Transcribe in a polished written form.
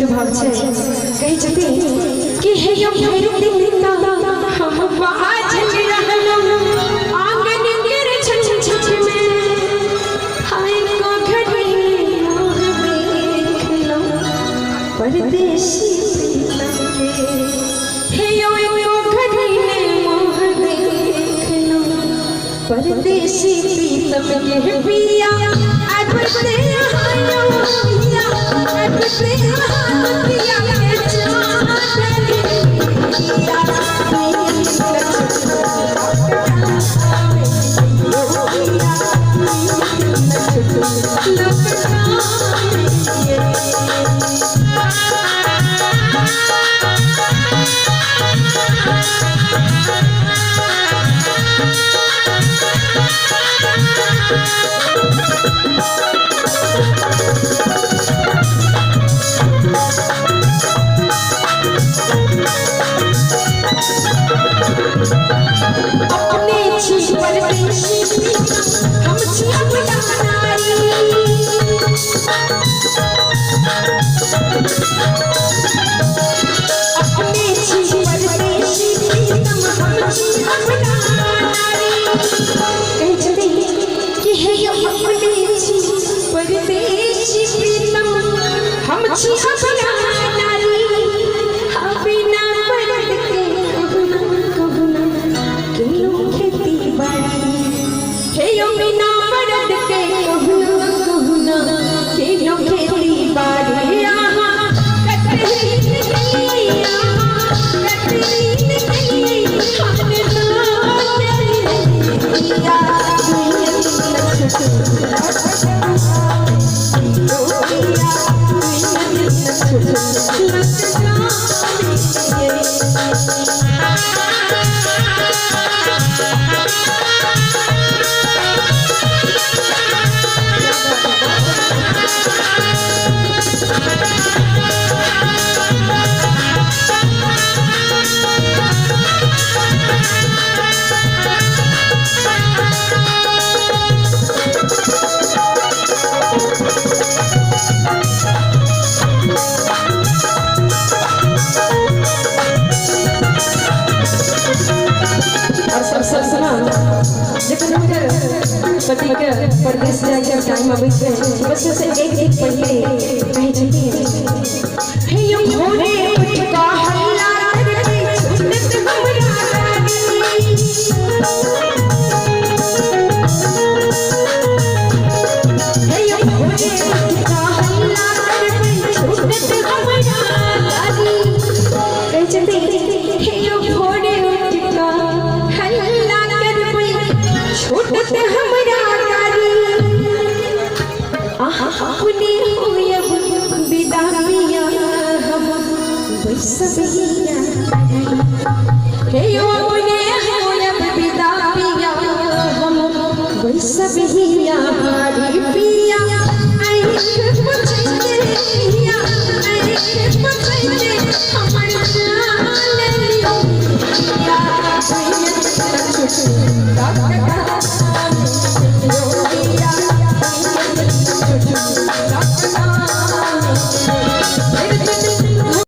कही जते कि हे यो भैर दिलता हम बाज रहलो आंगन के छछ छछ में हाय को घड़ी मोह देख लो परदेसी हे यो घड़ी ने मोह देख लो परदेसी प्रीतम के पिया आज से आयो पिया आज से पिया पति के परदेश जाके टाइम अबै छै बस से एक पहिले कहि छथिन हे यो भोरे उठ का हल्ला करके छुटत हमरा रानी हे यो भोरे उठ का हल्ला करके छुटत हमरा रानी कहि छथिन हे यो भोरे उठ का हल्ला करके छुटत हमरा अपने होयब विदा पिया हम बैसबिया हे यो अपने होयब विदा पिया हम बैसबिया